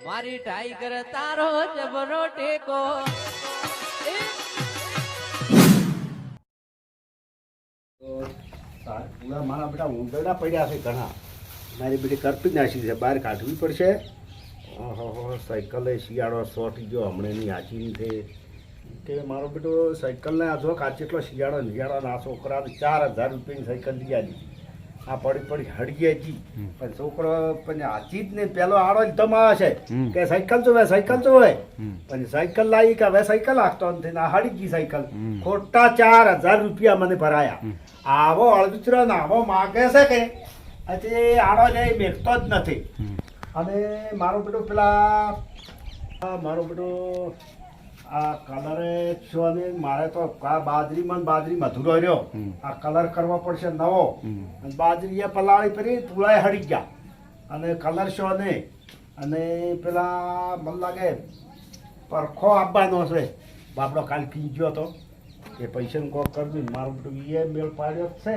મારી ટાઈગર તારો જબરો ટેકો મારા બેટા ઉંદરડા પડ્યા છે ઘણા મારી બેટી કરપી નાખી છે બહાર કાઢવી પડશે. ઓહો સાયકલે શિયાળો સોટી ગયો હમણાંની આચીની છે કે મારો બેટો સાયકલને આજો કાચી એટલો શિયાળો ના છોકરા 4,000 રૂપિયાની સાયકલ લઈ આવી. આ પડી હળગી હતી પણ છોકરો પણ આચી જ ને પેલો આડો જ ધમાવે છે કે સાયકલ જોવે પણ સાયકલ લાવી કે હવે સાયકલ હાંકતો નથી ને હળી ગઈ સાયકલ. ખોટા 4,000 રૂપિયા મને ભરાયા. આવો અળદુચરો ને આવો માગે છે કે હજી આડો લે બેસતો જ નથી. અને મારો બેટો આ કલરે છો ને મારે તો બાજરીમાં બાજરી મધુરો રહ્યો. આ કલર કરવો પડશે નવો. બાજરી એ પલાળી પડી પૂળાએ હળી ગયા અને કલર શો ને અને પેલા મને લાગે પરખો આપવાનો છે. બાપડો કાલ પી ગયો હતો એ પૈસાનું કોક કરજો. મારું બેટું એ મેળ પાડ્યો છે.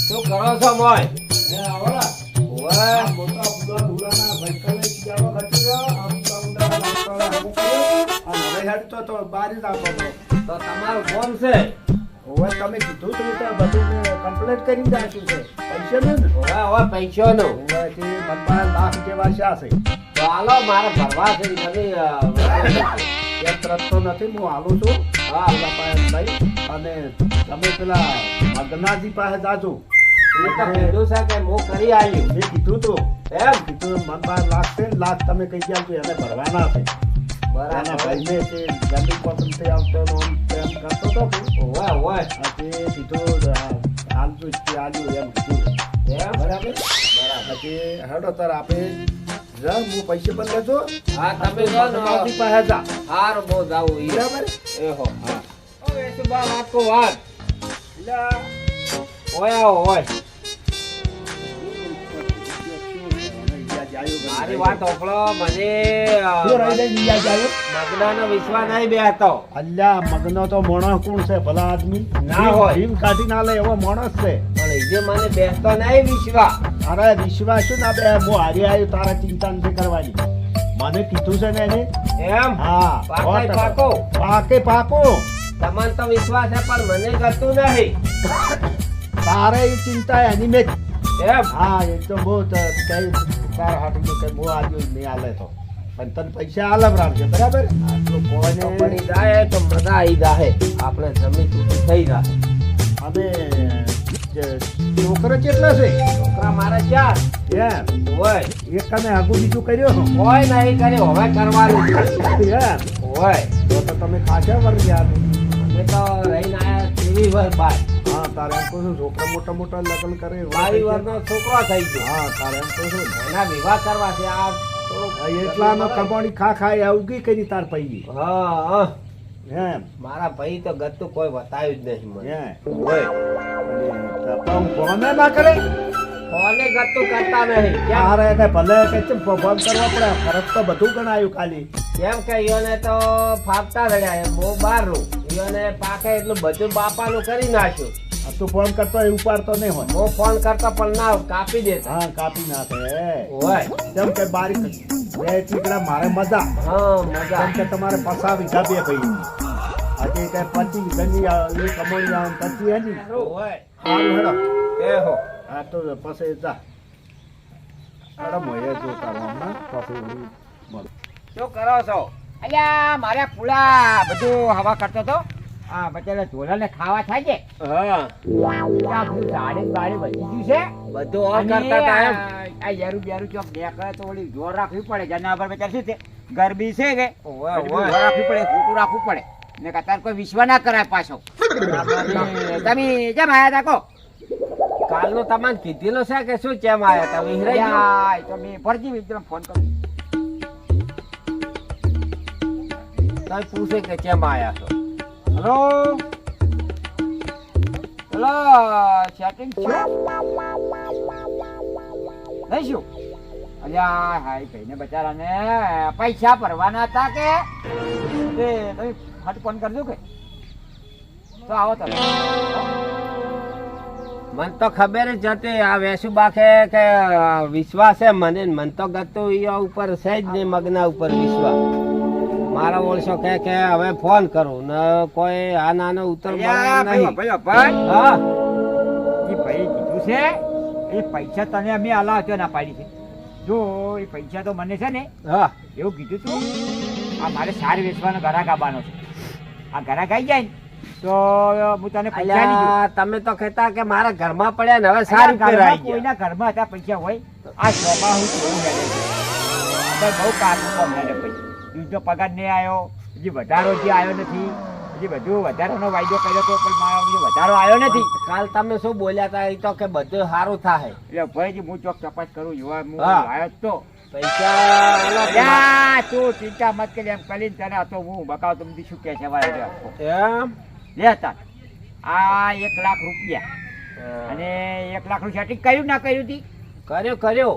શું કરો છો મોય? તમારું કોણ છે? તમે કીધું તું બધું કમ્પ્લીટ કરી નાખ્યું છે. પૈસાનું ને પૈસાનું લાખ જેવા શા છે. તો હાલો મારે ભરવા છે એમ રસ્તો નથી હું હાલું છું. હા પાસે લઈ અને તમે પેલા મગનાજી પાસે જાજો. કીધું છે કે હું કરી આવ્યું. મેં કીધું તું એમ કીધું મન પાસે લાખ છે ને લાખ તમે કહી ગયા એને ભરવાના છે. બરાબર ભાઈને તે જલ્દી પસંદ આવતો એમ કરતો હતો કે કીધું હાલતું આવ્યું એમ કીધું. બરાબર હેડો તાર આપે હું પૈસે પણ લેજો. હા તમે પાસે જા. હાર બહુ જાવું બરાબર એહો હા વાત કો વાત હોય મારી વાત ઓપળો મને મગનાનો વિશ્વાસ નહીં બેહતો. અલ્યા મગનો તો માણસ કોણ છે ભલા આદમી ના હોય જીવ કાઢી ના લે એવો માણસ છે પણ એ જે મને બેસતો નહીં વિશ્વાસ. અરે વિશ્વાસ શું ના બે હું હારી આવ્યું તારા ચિંતા નથી કરવાની. મને કીધું છે ને એને એમ હા પાકો તમને તો વિશ્વાસ છે પણ મને ગતું નહીં. તારે એ ચિંતા એની મેં એમ હા એ તો બહુ તારા હાથમાં કઈ બહુ આજુ નહીં હાલે તો પણ તને પૈસા હાલમ રાખજે બરાબર. આટલું કોઈને બની જાય તો મજા આવી જાય. આપણે જમી તૂટી થઈ જાય. અને છોકરો કેટલા છે? છોકરા મારા 4 એમ હોય. એક તમે આગું બીજું કર્યો હોય નહીં કર્યું હવે કરવાનું એમ હોય. તો તમે ખાસા વર્ષ યાર અમે તો રહીને આયા 23 વર્ષ બાદ. હા તારે એમ કહું છું છોકરા મોટા લગ્ન કરે 22 વર્ષનો છોકરો થઈ ગયો. હા તારે એમ કહું છું એના વિવાહ કરવા છે આ એટલાનો કમાણી ખા આવગી કરી તાર પૈકી. હા એમ મારા ભાઈ તો ગતું કોઈ બતાવ્યું જ નહીં મને. હોય ફોને ના કરે ફોને ગતું કરતા નહીં. અરે કે ભલે કે ફોન કરવા પડે ફરક તો બધું ગણાયું ખાલી. કેમ કે ઈયોને તો ફાવતા રહ્યા બહુ બહારનું ઈયોને પાકે એટલું બધું બાપાનું કરી નાખ્યું. તું ફોન કરતો એ ઉપાડતો નહીં હોય. હું ફોન કરતો પણ ના કાપી દેતા. હા કાપી નાખે હોય જેમ કે બારી બે ટીકડા મારે મજા. હા મજા જેમ કે તમારે 50 વીઘા બે ભાઈ હજી કઈ 25 ઘરની કમાણી આવે 25 એની હોય સારું હેડો એહો હા તો પછી જા હેડો મોયે જો તારા હમણાં પછી મળે. શું કરો છો? અલ્યા મારે પૂળા બધું હવા કરતો તો આ બચારા ઢોલાને ખાવા થાય છે. હા ત્યાં બધું ઝાડી બાડી બચી ગયું છે. બધું ઓન કરતા હતા એમ. આ યારું બ્યારું ચોક બે કરે તો ઓલી જોર રાખવી પડે. જેના પર બચાર શું છે ગરબી છે કે ઓય જોર રાખવી પડે ખોટું રાખવું પડે ને તાર કોઈ વિશ્વાસ ના કરાય પાછો. તમે જેમ આયા તા કહો કાલનું તમને કીધેલું છે કે શું કેમ આયા તમે હિરાઈ ગયો? તમે ફરજી એકદમ ફોન કરો. તમે પૂછે કે કેમ આયા છો? હેલો હેલો સેટિંગ શું નહીં શું? અલ્યા હાય ભાઈને બચારાને પૈસા ભરવાના હતા કે તમે ફટ ફોન કરજો કે તો આવો તમે. મન તો ખબર જ હતી આ વેસુબા કે વિશ્વાસ છે મને ને મન તો ગતું ઈ ઉપર છે જ નહીં મગના ઉપર વિશ્વાસ. મારા ઓળશો કે હવે ફોન કરું ને કોઈ આ નાનો ઉત્તર મળે નહીં. ભાઈ હા એ ભાઈ કીધું છે એ પૈસા તને અમે આલા હતો ના પાડી છે. જો એ પૈસા તો મને છે ને હા એવું કીધું તું આ મારે સાર વેચવાનો ઘરાક આવવાનો છે. આ ઘરાક આવી જાય ને તો હું તને પૈસા નહીં દઉં. અલ્યા, તમે તો કહેતા કે મારા ઘરમાં પડ્યા ને હવે સારી ઘરમાં ફેર આવી ગયા. કોઈના ઘરમાં હતા પૈસા હોય આ શોમાં હું જોઉં હેડે છે. આપણે બહુ કાચું કામ હેડે પછી દૂધનો પગાર નહીં આવ્યો હજી વધારો જે આવ્યો નથી હજી બધું વધારાનો વાયદો કર્યો તો પણ મારો હજી વધારો આવ્યો નથી. કાલ તમે શું બોલ્યા હતા એ તો કે બધું સારું થાય. એટલે ભાઈ હું ચોક તપાસ કરું યુવા હું હા. આવ્યો જ તો પૈસા આલો કે યા, તું ચિંતા મત કરી એમ કરીને તને હતો હું બકાવ તમને શું કહે છે વારે એમ લેતા આ 1 લાખ રૂપિયા અને 1 લાખનું સેટિંગ કર્યું ના કર્યું તી કર્યો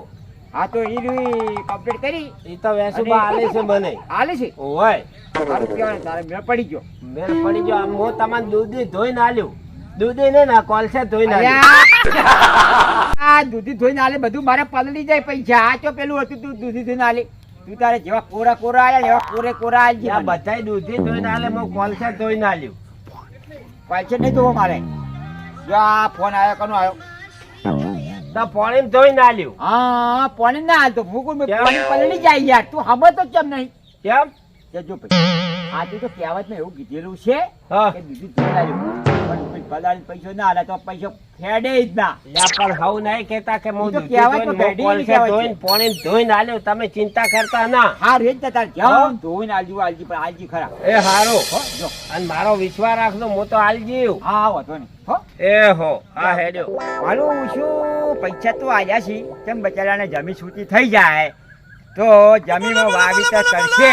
હા તો એ કમ્પ્લીટ કરી એ તો વેસુબા આલે છે મને. હાલે છે ઓય સારું કહેવાય તારે મેળ પડી ગયો. મેર પડી ગયો. આમ હું તમને દૂધી ધોઈને આલ્યું. દૂધી ને ના કોલસે ધોઈને આલ્યું. આ દૂધી ધોઈને આલે બધું મારે પલળી જાય પૈસા. આ તો પેલું હતું તું દૂધી ધોઈને આલે તું તારે જેવા કોરા કોરા આયા ને એવા કોરા આલજે. આ બધાય દૂધી ધોઈને આલે હું કોલસે ધોઈને આલ્યું. પૈસા નહીં જોવો મારે. જો આ ફોન આવ્યો કનો આવ્યો તો પાણી ધોઈને આલ્યું. હા પાણી ના હાલતો હું કોઈ કેમ? પાણી પલળી જાય યાર તું ખબર તો કેમ નહીં કેમ? કે જો ભાઈ આજે તો કહેવતમાં એવું કીધેલું છે હા કે દૂધી ધોઈને આલ્યું. પણ કોઈ પલાળી પૈસો ના હાલે તો પૈસો ફેડે જ ના. યા પણ હવ નહીં કહેતા કે હું ઈ તો દૂધી કહેવાય તો ધોઈને હું ઘડી કોલસે કહેવાય છે. ધોઈને પાણી ધોઈને આલ્યું. તમે ચિંતા કરતા ના. હા રેજ ને તાર હા. જાવ ધોઈને આલજી આલજી પણ આલજી ખરા. એ હારો હો જો અને મારો વિશ્વાસ રાખજો હું તો આલજીવ. હા વાંધો નહીં હો. એ હો આ હેડ્યો. મારું શું પૈસા તો આવ્યા છે કેમ બચારાને જમીન છૂટી થઈ જાય તો જમીનમાં વાવેતર કરશે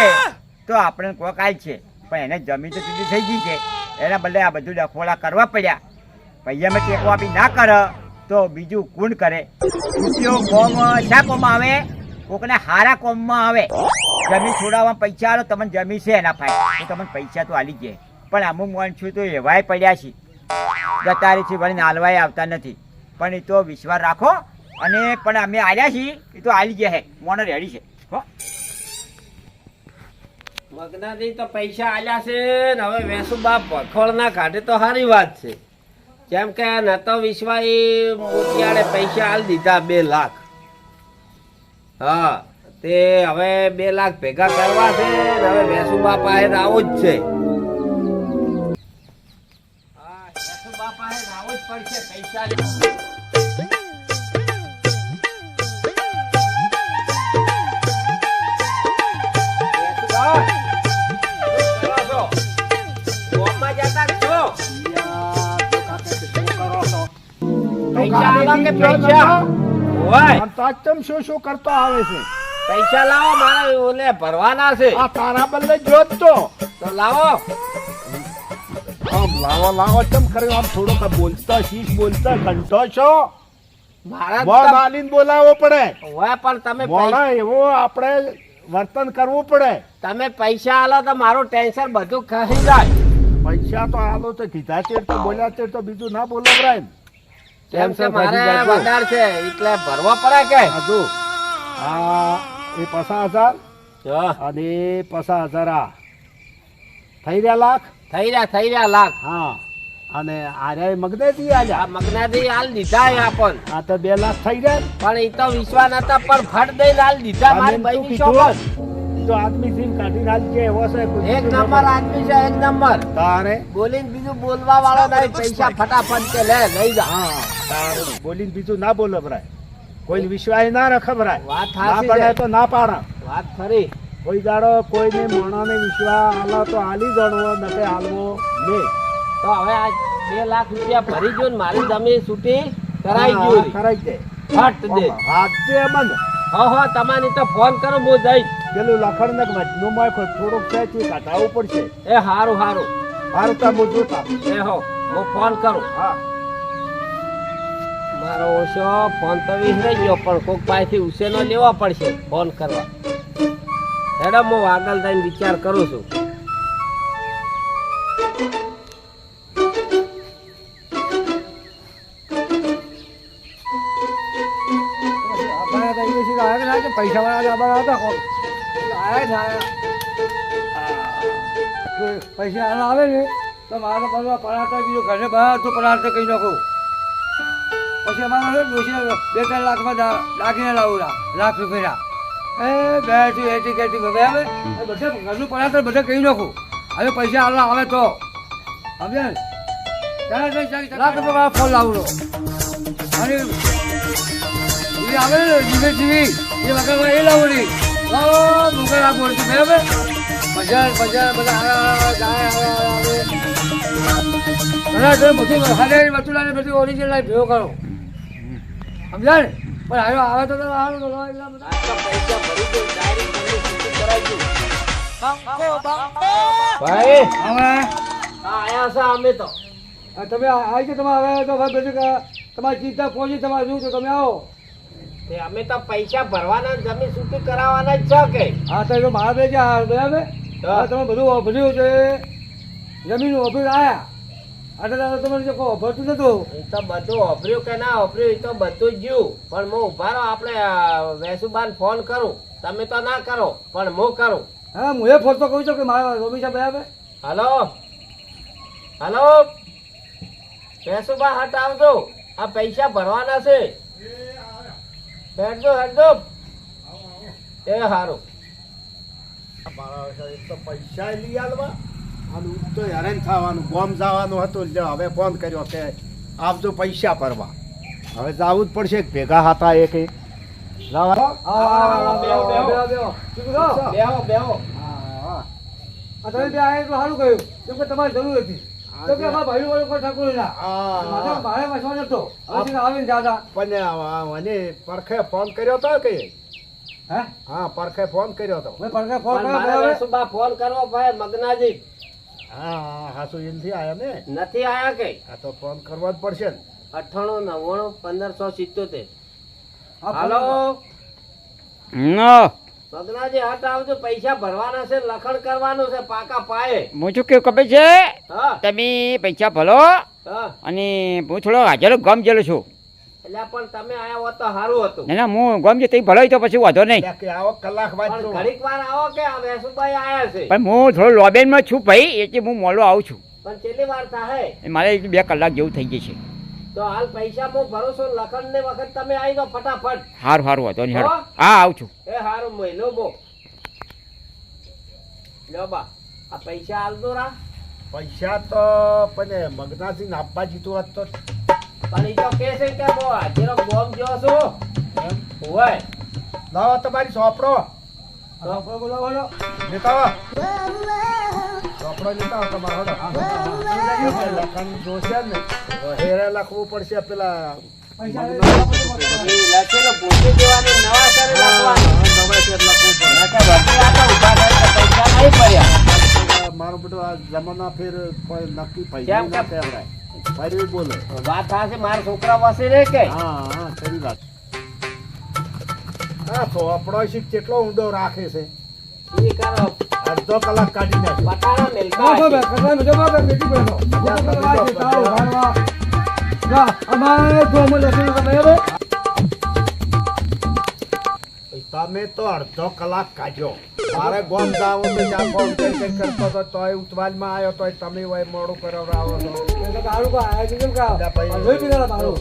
તો આપણે કોક આલ છે પણ એને જમીન તો છૂટી થઈ ગઈ છે એના બદલે આ બધું ડખોડા કરવા પડ્યા. પૈયામાં ટેકો આપી ના કરે તો બીજું કોણ કરે. રૂપિયો કોમ શા કોમમાં આવે કોકને હારા કોમમાં આવે. જમીન છોડાવવા પૈસા આલો તમને જમીન છે એના ફાય તો તમને પૈસા તો આલી જાય પણ અમુક માણસો તો એવાય પડ્યા છે ગતારી છે વળી નાલવાય આવતા નથી. પણ એ તો વિશ્વાસ રાખો અને પણ અમે આવ્યા છીએ એ તો આવી ગયા હે મોને રેડી છે હો. મગનાથી તો પૈસા આલ્યા છે ને હવે વેસુબા ભખોળ ના કાઢે તો સારી વાત છે. કેમ કે ન તો વિશ્વા એ મોતિયાળે પૈસા આલ દીધા 2 લાખ. હા તે હવે 2 લાખ ભેગા કરવા છે ને હવે વેસુબા પાસે આવો જ છે. હા વેસુબા પાસે આવો જ પડશે પૈસા લેવા. શું કરતો આવે છે પૈસા લાવો મારે ઓલે ભરવાના છે. આ તારા બદલે જોત તો તો લાવો. આમ લાવો ચમ કર્યું આમ થોડોક બોલતા શીશ બોલતા ઘંટો છો મારા મોં તો- માલીને બોલાવવો પડે ઓય પણ તમે મોણા એવો આપણે વર્તન કરવું પડે. તમે પૈસા આલો તો મારું ટેન્શન બધું ખસી જાય. પૈસા તો આલો તો કીધા છે તો બોલ્યા છે તો બીજું ના બોલાવરાય ને. કેમ કે છે મારે ભાજી જાજો? વધાર છે એટલે ભરવા પડે કે હજુ આ એ 50,000 હા, અને 50,000 આ થઈ રહ્યા લાખ. થઈ રહ્યા લાખ. હા અને આર્યા મગદેથી આ આલ્યા મગનાથી હાલ દીધા એ આપણ આ તો 2 લાખ થઈ ગયા. પણ એ તો વિશ્વાસ નતા પણ ફટ દઈને હાલ દીધા. મારી તમે બહેની શું શોભન. કીધું? તો આદમી સિંહ કાઢીને હાલ છે એવો છે કોઈ એક બીજું નંબર આદમી છે, એક નંબર. તારે બોલીને બીજું બોલવા વાળો નહીં. પૈસા ફટાફટ કે લે લઈ જા. હા તારે બોલીને બીજું ના બોલે ભરાય. કોઈ વિશ્વાસ ના રખે ભરાય. વાત ના સાચી પડે છે. તો ના પાડા. વાત ખરી. કોઈ દાડો કોઈને મોણાને વિશ્વાસ આલો તો હાલી ગણવો નકે હાલવો નહીં. તો હવે આ 2 લાખ રૂપિયા ભરી ગયો ને મારી જમીન છૂટી કરાઈ હા, ગયું. કરાઈ દે. ફટ દે. હાથે બંધ હો તમારી તો ફોન કરો હું જઈશ. પેલું લખણ ને વચનું માં થોડુંક છે તે કાઢાવવું પડશે. એ હારું હારું. ભારતા જોતા એ હો હું ફોન કરું. હા મારો ઓછો ફોન તો વિસરાઈ ગયો પણ કોક પાસેથી ઉછેનો લેવો પડશે ફોન કરવા. હેડો હું આગળ થઈને વિચાર કરું છું. તો પૈસાવાળા લાવવાના હતા કોણ આયા જ જો પૈસા આના આવે ને તો મારે તો કરવા પરાઠા બીજો ઘરે બહાર તો પરાઠા કહી નાખું પછી અમારે છે ડોશી 2-3 લાખમાં દાખીને લાવું લાખ રૂપિયા એ બેઠી એટી કેટી હવે આવે બધે ઘરનું પરાઠા બધે કહી નાખું હવે પૈસા આલા આવે તો સમજે ને લાખ રૂપિયા ફોન લાવું અને એ આવે ને જીવે જીવી એ વગર એ લાવું નહીં મુગલ આ બોલતું બરાબર બજાર બધા જાય આવે બધું હારે બચુલાને બધું ઓરિજિનલ ભેગો કરો સમજાય ને પણ હવે આવે તો સારું તો એટલા બધા આ તો પૈસા ભરી દઉં ડાયરેક્ટ તમને સીધું કરાવી દઉં. ભાઈ હવે આયા છે અમે તો તમે આવી છે તમે હવે તો ભાઈ બધું તમારી ચિંતા પહોંચી તમારે શું તો તમે આવો તે અમે તો પૈસા ભરવાના જમીન છૂટી કરાવવાના જ છે કે હા તો એ મારા બે બરાબર હા તમે બધું ભર્યું છે જમીન ઓફિસ આવ્યા આટલા તમારે જો કોઈ ભરતું નતું એ તો બધું ઓફર્યું કે ના ઓફર્યું એ તો બધું જ જ્યું પણ હું ઉભા રહો આપણે વેસુબાન ફોન કરું તમે તો ના કરો પણ હું કરું. હા હું એ ફોન તો કહું છું કે મારા રોમી સાહેબ બરાબર હલો હલો વેસુબા હટ આવજો આ પૈસા ભરવાના છે હેડજો હેડજો એ સારું. મારા એક તો પૈસા લઈ આલવા અને તો હેરાન થવાનું ગોમ જવાનું હતું એટલે હવે ફોન કર્યો કે આવજો પૈસા ભરવા હવે જવું જ પડશે ભેગા હતા એક બેહો બેહો તમે બે આવ્યા તો સારું કહ્યું કેમ કે તમારે જરૂર હતી તો કે અમારા ભાઈ વાળો કોઈ ઠાકોર ના મારે વસવા નતો હવે આવીને દાદા પણ મને પરખે ફોન કર્યો હતો કે હે હા પરખે ફોન કર્યો હતો મેં પડકે ફોન પણ કર્યો મારે બરાબર? વેસુબા ફોન કરવો ભાઈ મગનાજી હા હાસુ એમથી આવ્યા ને નથી આયા કે આ તો ફોન કરવો જ પડશે ને 98 હા, હાલો નો મગનાજી હટ આવજો પૈસા ભરવાના છે લખણ કરવાનું છે પાકા પાયે. હું શું કેવું ખબર છે હા તમે પૈસા ભરો હા અને હું થોડો હાજર ગામ ગયેલો છું એટલે પણ તમે આયા હોત તો સારું હતું. ના ના હું ગામ જે તમે ભરાય તો પછી વાંધો નહીં કે આવો કલાક બાદ પણ ઘડીક વાર આવો કે આ વેસુભાઈ આયા છે પણ હું થોડો લોબેનમાં છું ભાઈ એટલે હું મોડો આવું છું પણ કેટલી વાર થાય એ મારે 2 કલાક જેવું થઈ જશે તો હાલ પૈસા હું ભરોસો લખણ ને વખત તમે આવી જાઓ ફટાફટ. સારું સારું વાંધો નહીં હેડો હો? હા આવું છું એ હારું મહિનો બો લ્યો બા આ પૈસા હાલ દો રા પૈસા તો પણ મગનાથી આપવા જીતું હોત તો પણ ઈ તો કે છે કે બો હાજરો બોમ જો છો હોય લાવો તમારી સોપડો આપણે બોલાવો લેતા આવો સોપડો લેતા આવો તમારો લખન જોશે ને હેરે લખવું પડશે પેલા પૈસા ઈ લખેલો ભૂસી દેવાનું નવા કરે લખવાનું નવા શેર લખવું પડે નકર વધી આ તો ઊભા થાય તો પૈસા નહીં ભર્યા. મારું બધું આ જમાના ફેર કોઈ નક્કી કેમ પૈસા કે? ના કહેવાય ફરી બોલે વાત થશે મારા છોકરા વસી રે કે હા હા ખરી વાત હા સોપડો શીખ કેટલો ઊંડો રાખે છે ઈ કરો અડધો કલાક કાઢી નાખે પટારા મેલતા બાબા હશે. કસા મજો બાબા બેટી બેઠો ના અમારે તો અમે લખી બરાબર તમે તો અડધો કલાક કાઢ્યો મારે ગોમ જાવ તો જ્યાં ફોન કરી કરતો હતો તોય ઉતવાલમાં આવ્યો તોય તમે હોય મોડું કરાવડાવો છો તારું કો આ કેમ કા જોઈ પીલા તારું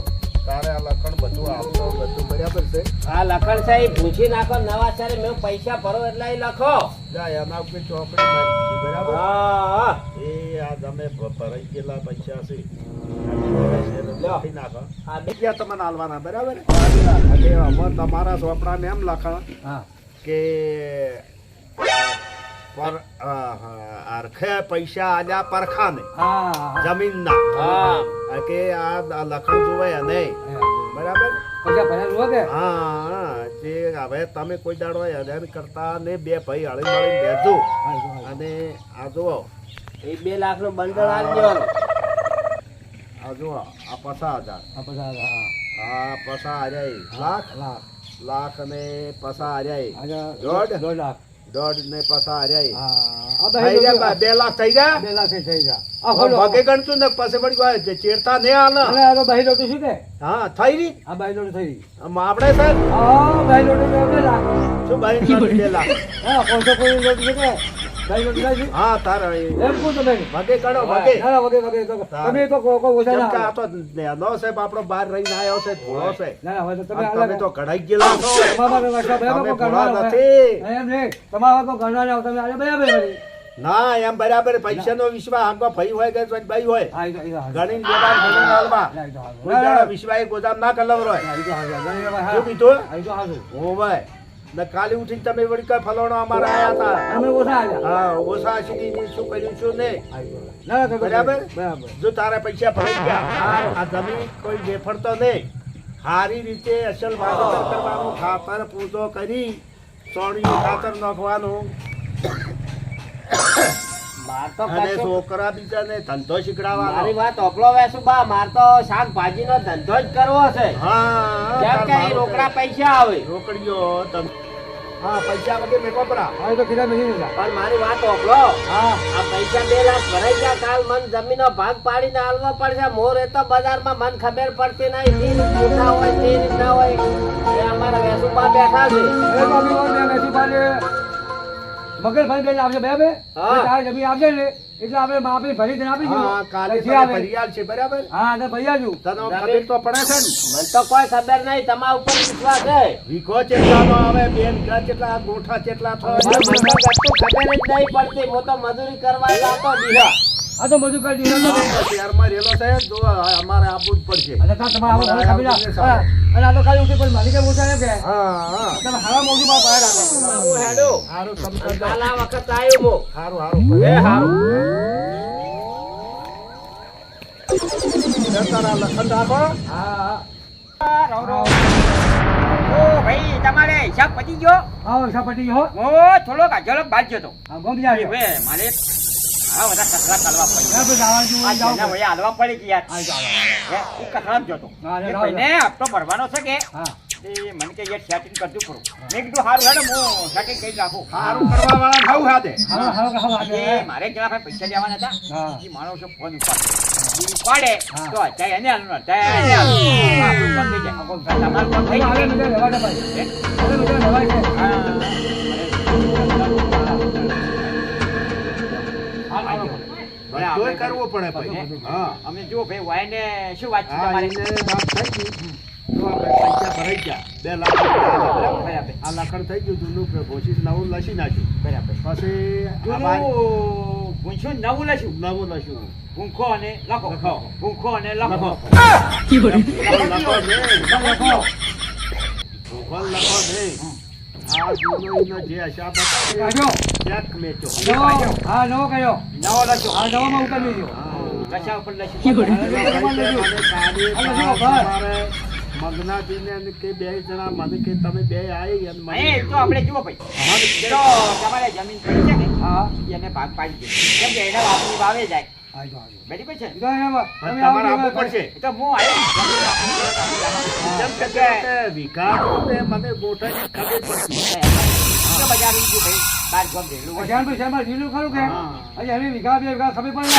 તારે આ લખણ બધું આવતો બધું બરાબર છે આ લખણ સાહેબ પૂછી નાખો નવા સારે મેં પૈસા ભરો એટલે ઈ લખો. જા એના ઉપર ચોપડી મારી દીધી, બરાબર હા એ આ તમે ભરાઈ ગયેલા પૈસા છે લખી નાખો આ બે ક્યાં તમને હાલવાના બરાબર અને હવે તમારા ચોપડાને એમ લખણ હા કે પર અરખે પૈસા આલ્યા પરખાને હા જમીનના હા કે આ લખણ જોવે અને બરાબર પૈસા ભર્યા રૂવા કે હા જે હવે તમે કોઈ દાડો હેરાન કરતા ને બે ભાઈ હળી મળીને બેસજો અને આ જુઓ એ 2 લાખનું બંડલ આલ દેવાનું. આ જુઓ આ 50,000 આ પૈસા હા આ 50,000 લાખ લાખ લાખ અને 50,000 આજે દોઢ? 2 લાખ દોઢ ને પાછા હાર્યા હા થઈ ગયા 2 લાખ થઈ ગયા 2 લાખ થઈ ગયા આ ખોલો ભગે ગણતું ને પછી વળી કોઈ ચેડતા નહીં હાલ અરે આ તો બાઈ લોટું શું કે હા થઈ રહી આ બાઈ લોટું થઈ આપણે સાહેબ હા બાઈ લોટું 2 લાખ શું ભાઈ 2 લાખ હા 500 કોઈ લોટું છે કે બાઈ લોટું થાય હા તારા એમ કહું તમે ભગે ગણો ભગે ના વગે તમે તો કોઈ ઓછા કેમ ના કે આ તો નો સાહેબ આપણો બહાર રહીને આવ્યો છે ભોળો છે ના હવે તો તમે અને તમે તો કઢાઈ ગયેલા છો તમારા વાસા તમે બરાબર ભોળા ગણવા નથી એમ નહીં તમારા તો ગણવા જાવ તમે આજે બરાબર કરી ના એમ બરાબર પૈસાનો વિશ્વાસ આગો ભાઈ હોય કે ભાઈ હોય આ તો ગણીને બેદાર ગણીને હાલવા કોઈ દાડો વિશ્વાસ એ ગોદામ ના કલવરો હોય શું કીધું ઓ ભાઈ ને કાલે ઉઠીને તમે વળી કઈ ફલોણો અમારા આયા હતા અમે ઓછા આવ્યા હા ઓછા સીધી શું કર્યું શું નહીં ના તો બરાબર બરાબર જો તારા પૈસા ભરાઈ ગયા આ જમીન કોઈ બેફરતો નહીં સારી રીતે અસલ વાવેતર કરવાનું ખાતર પૂજો કરી સોણિયું ખાતર નાખવાનું માર તો અને કશું- છોકરા બીજાને ધંધો શીખડાવવાનો મારી વાત ઓપલો વેસુબા માર તો શાકભાજીનો ધંધો જ કરવો છે હા કેમ કે અહીં રોકડા પૈસા આવે રોકડીઓ હા પૈસા વગર મેકોપરા આ તો કિલા મિલી લીધા પણ મારી વાત ઓપલો હા આ પૈસા 2 લાખ ભરાઈ ગયા કાલ મન જમીનનો ભાગ પાડીને આલવો પડશે મોર એ તો બજારમાં મન ખબર પડતી નહીં જે રીતના હોય તે રીતના હોય એ અમારા વેસુબા બેઠા છે એ તો અમે ઓર મેસી પાલે મગર ભાઈ બેન આવશે બરાબર હા. તારે જમીન આવશે ને એટલે આપણે માપી ભરી દઈને આપી હા કાલે પછી તને આવે. ફરિયાદ છે બરાબર હા તો ભાઈ આજુ તને ખબર તો પડે છે ને મને તો કોઈ ખબર નહીં તમારા ઉપર વિશ્વાસ છે વીઘો ચેટલાનો આવે બેન ઘા ચેટલા ગોઠા ચેટલા થાય મને તો કશું ખબર જ નહીં પડતી હું તો મજૂરી કરવા જતો દીધા આ તો બધું કરી દીધું શહેરમાં રહેલો છે જો અમારે આપવું જ પડશે અને તા તમારે હવે મને ખબર ના. અને આ તો કાલે ઉઠી પણ માલિકે પૂછા એમ કે હા હા તમે હારા મોજું માં પાયા રાખો હું હેડો સારું તમે કાલ આ વખત આવ્યો હું સારું સારું એ હારું તારા લખન રાખો હા ઓ ભાઈ તમારે હિસાબ પતી ગયો હા સપટી હો ઓ થોડોક અજળક બાદ ગયો તો હા ગમ જાય હવે મારે આ બધા કચરા કાઢવા પડ્યા ના તો જવા દઉં આ જાવ જેના વયે હાલવા પડે કે યાર હા જાવ હે, ઈ કચરા જ જોતો હા, એ રાવ, ભાઈને હપ્તો ભરવાનો છે કે હા એ મને કે યાર સેટિંગ કરતું ખરું મેં કીધું સારું હેડો હું સેટિંગ કરી રાખું સારું કરવા વાળા ખાવું હાથે હા હા એ મારે જરા ભાઈ પૈસા લેવાના હતા હા. એ માણસો ફોન ઉપાડે ઈ ઉપાડે હા. તો અત્યારે એને હાલનું અત્યારે એને હાલનું. આપણું ફોન થઈ જાય તમારું ફોન થઈ હવે જાય મને લેવા દે ભાઈ હે? હવે મને લેવા છે બધુંય કરવું પડે ભાઈ હા અમે જુઓ ભાઈ વાયને શું વાત છે હા તમારી એને વાત થઈ ગઈ તો આપણે પૈસા ભરાઈ ગયા 2 લાખ રૂપિયા બરાબર. આ લખણ થઈ ગયું જૂનું ઘોષિત નવું લસી નાખ્યું બરાબર પછી આ બાર- જૂનું ભૂંસું નવું લખ્યું નવું લસ્યું ભૂંખો અને લખો લખો. ભૂંખો અને લખો લખો. લખો. લખો નહીં આ જૂનો એનો જે હિસાબ હતો ને, કાઢ્યો ચેક મેચો નવો હા નવો કયો નવો લખ્યો હા નવામાં ઉતારી દેજો કશા ઉપર લખ્યું મગનાજીને અને કે 2 જણા મને કે તમે 2 આવી અને મને એ તો આપણે જુઓ ભાઈ તો તમારે જમીન પડી છે ને હા એને ભાગ પાડી દે કેમ કે એના બાપની વાવે જાય આજો આજો બરાબર છે ને? તો એમાં પણ તમે તમારે આવો આપવું પડશે એ તો હું આવ્યો જેમ કે તે વિકાસ તે મને ગોઠવણી ખબર પડતી તો બજાર લીધું ભાઈ બાર ગમ દેલું હોય. ધ્યાન ભાઈ સાહેબ જીલું ખરું કે હા. હજી એની વિઘા બે વિઘા ખબર પડે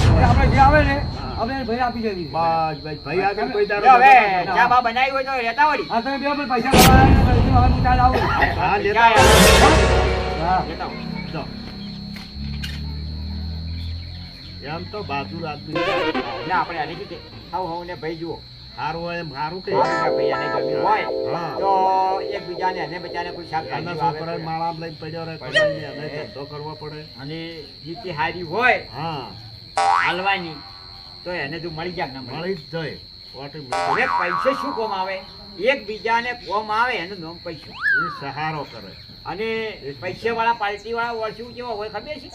એટલે આપણે જે આવે ને આપણે એને ભાઈ આપી દેવી બસ ભાઈ આગળ કોઈ દાડો જો હવે નતો. ચા બા બનાવી હોય તો રહેતા વળી હા તમે બે પણ પૈસા કમાયા ને હવે હું ચાલ આવું હા, લેતા ચા આવો. હા લેતા આવો. જો. એમ તો બહાદુર આદમી ના આપણે આને કીધે હાવ હાવ ને ભાઈ જુઓ સારું હોય એમ સારું કે ભાઈ આને જમીન હોય હા. તો એકબીજાને એને બચાને કોઈ શાકભાજી એના વાવે છોકરા તો માળા લઈને પડ્યો રહે કમાઈને એને ધંધો કરવો પડે અને જીતી હારી હોય હા હાલવાની તો એને જો મળી જાય ના મળી મળી જ જાય ઓટોમેટિક. હવે પૈસે શું કોમ આવે એકબીજાને કોમ આવે એનું નામ પૈસો એ સહારો કરે અને પૈસે વાળા પાર્ટી વાળા વર્ષું જેવો હોય ખબર છે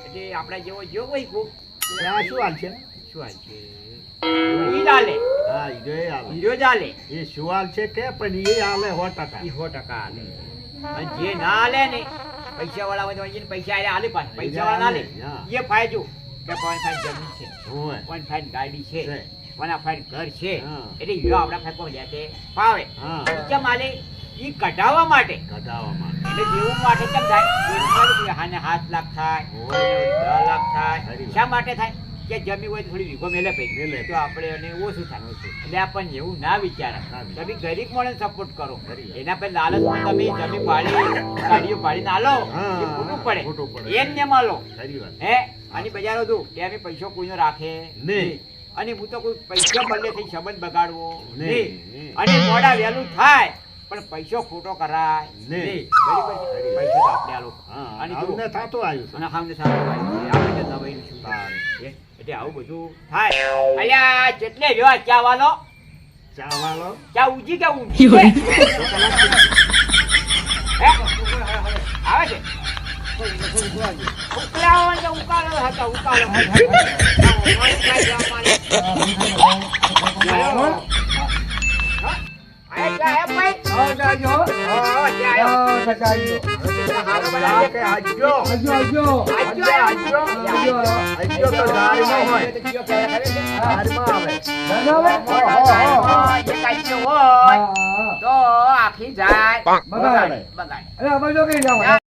એટલે આપણા જેવો જેવો હોય કોક ત્યાં શું હાલ છે શું હાલ છે ઈ ચાલે હા હીરો એ હાલે હીરો ચાલે એ શું હાલ છે કે પણ એ હાલે 100%. ઈ 100% હાલે અને જે ના હાલે ને પૈસા વાળા હોય તો એને પૈસા હાલે પાછા પૈસા વાળા હાલે હા. એ ફાયદો કે કોણ ફાઈન જમીન છે હોય. કોણ ફાઈન ગાડી છે છે. કોના ફાઈન ઘર છે હા. એટલે હીરો આપણા ફેંકો લે તે ફાવે હા કેમ હાલે ઈ કઢાવવા માટે કઢાવવામાં એટલે જેવું માટે કેમ થાય હાને 7 લાખ થાય 10 લાખ થાય ખરી વાત. શા માટે થાય કે જમી હોય તો થોડી વીઘો મેલે મેલે. પૈકી તો આપણે એને ઓછું થાય એટલે આપણને એવું ના વિચારે ના વિચારે. તમે ગરીબ માણસ સપોર્ટ કરો ખરી વાત. એના પર લાલચમાં તમે જમી પાડી ગાડીઓ પાડીને આલો હા, એ ખોટું ખોટું પડે પડે. એમ ને માલો ખરી વાત. હે આની બજારો દઉં કે અમે પૈસો કોઈનો રાખે નહીં. અને હું તો કોઈ પૈસા બદલે થઈ સંબંધ બગાડવો નહીં. નહીં અને મોડા વહેલું થાય પણ પૈસો ખોટો કરાય નહીં. નહીં બરાબર છે? પૈસા તો આપણે આલો હા, અને જો આમને થાતું આવ્યું છે. અને સામને સામે ભાઈ છે. આપણે તો નવાઈનું શું સારું. હે? એટલે આવું બધું થાય અલ્યા જેટલે રહ્યો ચા વાલો ચા વાળો ચા ઊંચી કે ઊંચી છે? હે? આવે છે ઉકળાવો ને ઉકાળો હતા ઉકાળો આ કે આજ્યો. આજ્યો તો ગાડીમાં હોય. ગાડીમાં આવે. તો આખી જાય બગાડે. બગાડે અરે આ બાજુ કઈ જાવ